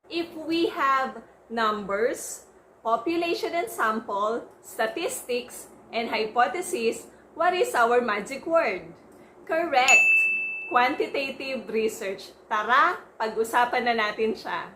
If we have numbers, population and sample, statistics, and hypothesis, what is our magic word? Correct! Quantitative research. Tara, pag-usapan na natin siya.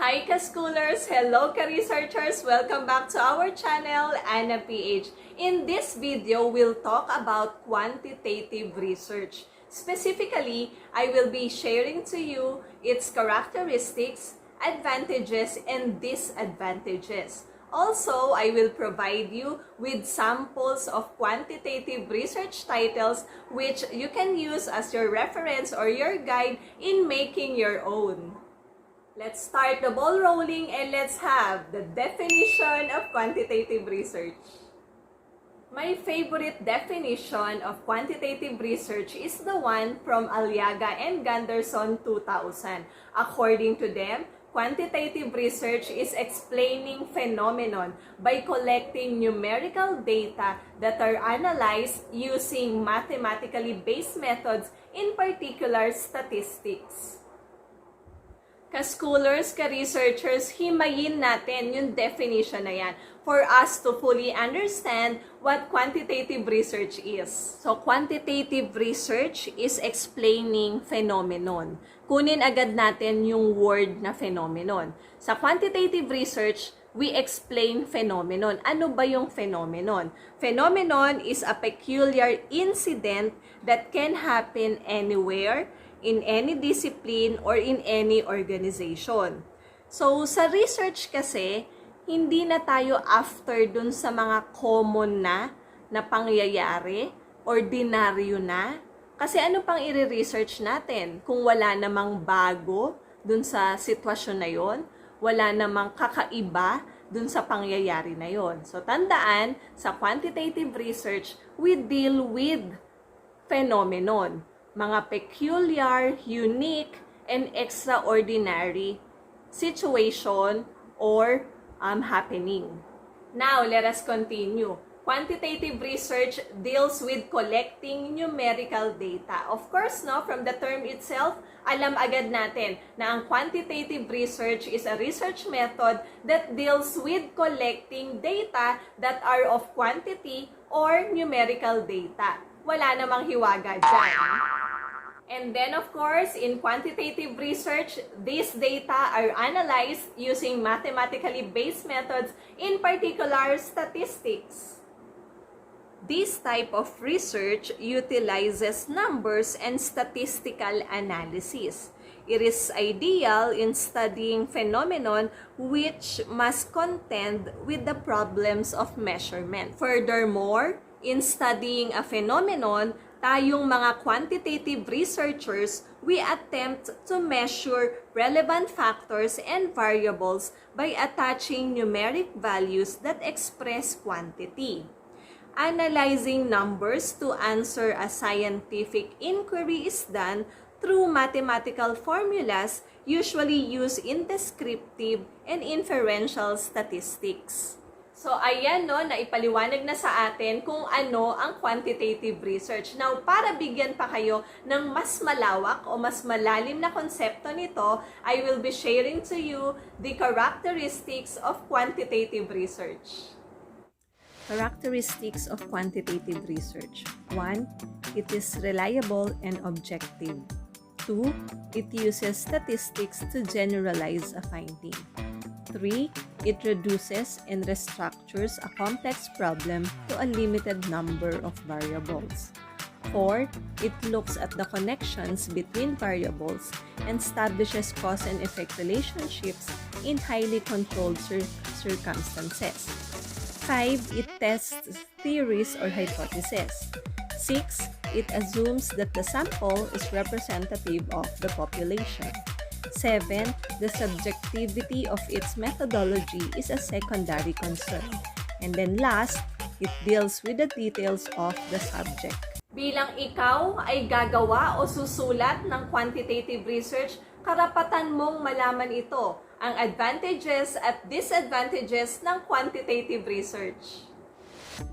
Hi ka-schoolers! Hello ka-researchers! Welcome back to our channel, Anna PH. In this video, we'll talk about quantitative research. Specifically, I will be sharing to you its characteristics, advantages, and disadvantages. Also, I will provide you with samples of quantitative research titles which you can use as your reference or your guide in making your own. Let's start the ball rolling and let's have the definition of quantitative research. My favorite definition of quantitative research is the one from Aliaga and Gunderson 2000. According to them, quantitative research is explaining phenomenon by collecting numerical data that are analyzed using mathematically based methods, in particular statistics. Ka-schoolers, ka-researchers, himayin natin yung definition na yan for us to fully understand what quantitative research is. So, quantitative research is explaining phenomenon. Kunin agad natin yung word na phenomenon. Sa quantitative research, we explain phenomenon. Ano ba yung phenomenon? Phenomenon is a peculiar incident that can happen anywhere, in any discipline, or in any organization. So, sa research kasi, hindi na tayo after dun sa mga common na pangyayari, ordinaryo na. Kasi ano pang i-research natin kung wala namang bago dun sa sitwasyon na yon, wala namang kakaiba dun sa pangyayari na yon. So, tandaan, sa quantitative research, we deal with phenomenon, mga peculiar, unique, and extraordinary situation or happening. Now, let us continue. Quantitative research deals with collecting numerical data. Of course, no, from the term itself, alam agad natin na ang quantitative research is a research method that deals with collecting data that are of quantity or numerical data. Wala namang hiwaga dyan. And then, of course, in quantitative research, these data are analyzed using mathematically based methods, in particular statistics. This type of research utilizes numbers and statistical analysis. It is ideal in studying phenomenon which must contend with the problems of measurement. Furthermore, in studying a phenomenon, tayong mga quantitative researchers, we attempt to measure relevant factors and variables by attaching numeric values that express quantity. Analyzing numbers to answer a scientific inquiry is done through mathematical formulas usually used in descriptive and inferential statistics. So, ayan no, naipaliwanag na sa atin kung ano ang quantitative research. Now, para bigyan pa kayo ng mas malawak o mas malalim na konsepto nito, I will be sharing to you the characteristics of quantitative research. Characteristics of quantitative research. 1. It is reliable and objective. 2. It uses statistics to generalize a finding. 3. It reduces and restructures a complex problem to a limited number of variables. 4. It looks at the connections between variables and establishes cause and effect relationships in highly controlled circumstances. 5. It tests theories or hypotheses. 6. It assumes that the sample is representative of the population. 7. The subjectivity of its methodology is a secondary concern. And then last, it deals with the details of the subject. Bilang ikaw ay gagawa o susulat ng quantitative research, karapatan mong malaman ito. ang advantages at disadvantages ng quantitative research.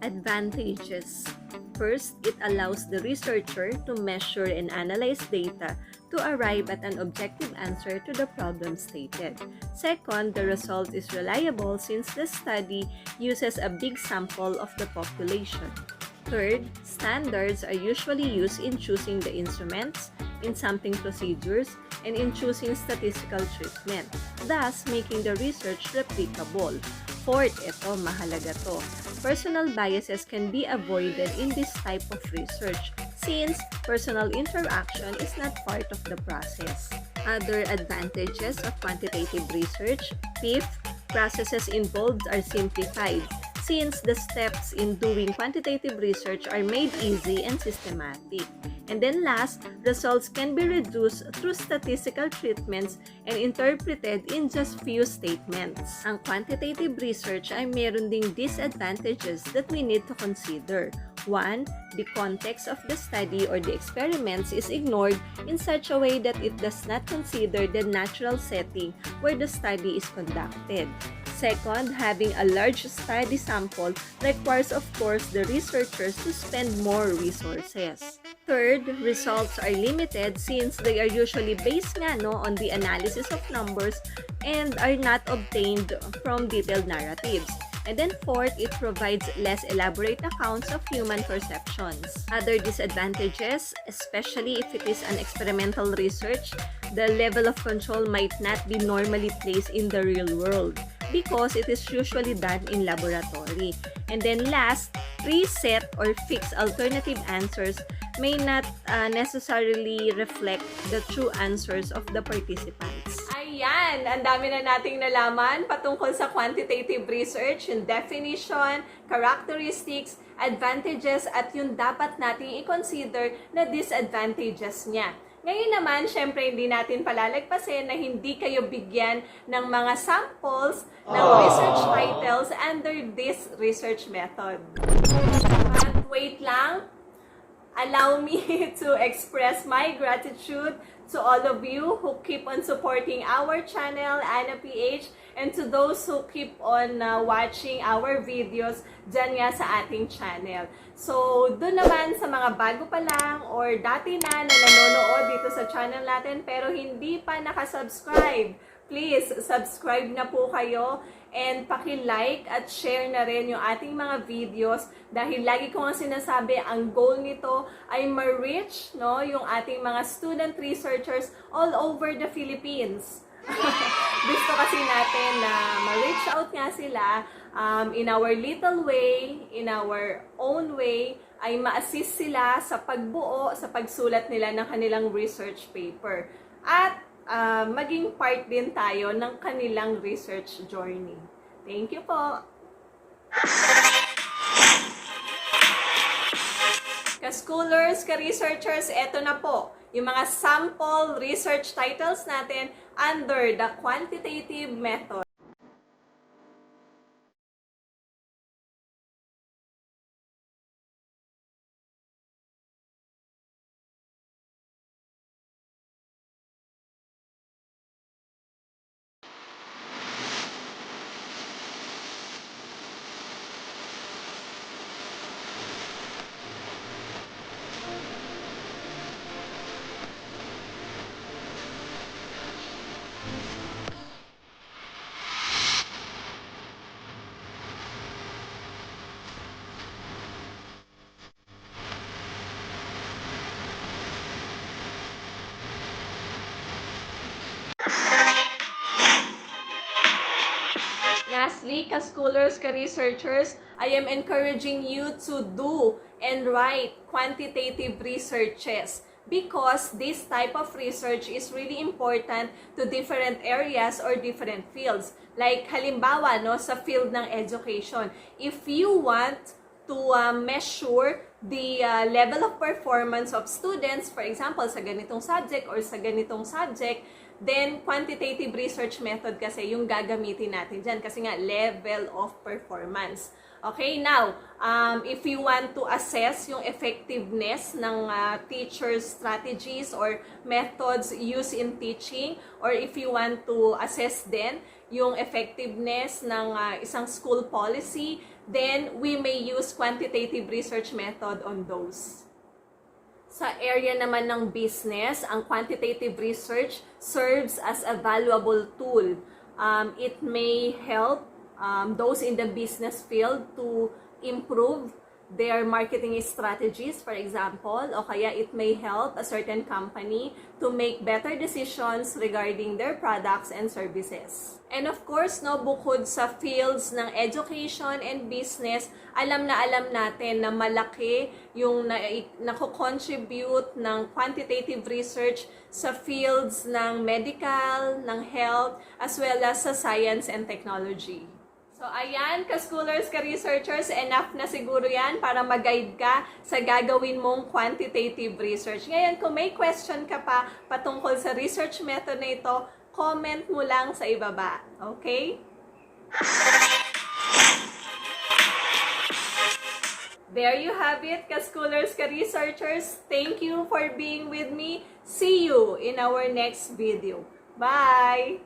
Advantages. First, it allows the researcher to measure and analyze data to arrive at an objective answer to the problem stated. Second, the result is reliable since the study uses a big sample of the population. Third, standards are usually used in choosing the instruments, in sampling procedures, and in choosing statistical treatment, thus making the research replicable. Fourth, ito, mahalaga to. Personal biases can be avoided in this type of research since personal interaction is not part of the process. Other advantages of quantitative research. Fifth, processes involved are simplified since the steps in doing quantitative research are made easy and systematic. And then last, results can be reduced through statistical treatments and interpreted in just few statements. Ang quantitative research ay meron ding disadvantages that we need to consider. 1. The context of the study or the experiments is ignored in such a way that it does not consider the natural setting where the study is conducted. Second, having a large study sample requires, of course, the researchers to spend more resources. Third, results are limited since they are usually based on the analysis of numbers and are not obtained from detailed narratives. And then fourth, it provides less elaborate accounts of human perceptions. Other disadvantages, especially if it is an experimental research, the level of control might not be normally placed in the real world because it is usually done in laboratory. And then last, preset or fixed alternative answers may not necessarily reflect the true answers of the participants. Ayan, ang dami na nating nalaman patungkol sa quantitative research, yung definition, characteristics, advantages, at yung dapat nating i-consider na disadvantages niya. Ngayon naman, syempre hindi natin palalagpasin na hindi kayo bigyan ng mga samples ng research titles under this research method. But wait lang, allow me to express my gratitude to all of you who keep on supporting our channel, Ana PH, and to those who keep on watching our videos dyan nga sa ating channel. So, doon naman sa mga bago pa lang or dati na nanonood dito sa channel natin pero hindi pa nakasubscribe, please subscribe na po kayo and paki-like at share na rin yung ating mga videos dahil lagi ko nga sinasabi ang goal nito ay ma-reach yung ating mga student researchers all over the Philippines. Gusto kasi natin na ma-reach out nga sila in our little way, in our own way, ay ma-assist sila sa pagbuo, sa pagsulat nila ng kanilang research paper. At maging part din tayo ng kanilang research journey. Thank you po! Ka-schoolers, ka-researchers, eto na po yung mga sample research titles natin under the quantitative method. Lastly, ka-schoolers, ka-researchers, I am encouraging you to do and write quantitative researches because this type of research is really important to different areas or different fields. Like halimbawa, sa field ng education, if you want to measure the level of performance of students, for example, sa ganitong subject or sa ganitong subject, then quantitative research method kasi yung gagamitin natin dyan kasi nga level of performance. Okay, now, if you want to assess yung effectiveness ng teachers' strategies or methods used in teaching, or if you want to assess din yung effectiveness ng isang school policy, then we may use quantitative research method on those. Sa area naman ng business, ang quantitative research serves as a valuable tool. It may help those in the business field to improve their marketing strategies, for example, o kaya it may help a certain company to make better decisions regarding their products and services. And of course, no, bukod sa fields ng education and business, alam natin na malaki yung nako-contribute ng quantitative research sa fields ng medical, ng health, as well as sa science and technology. So, ayan, ka-schoolers, ka-researchers, enough na siguro yan para mag-guide ka sa gagawin mong quantitative research. Ngayon, kung may question ka pa patungkol sa research method na ito, comment mo lang sa ibaba. Okay? There you have it, ka-schoolers, ka-researchers. Thank you for being with me. See you in our next video. Bye!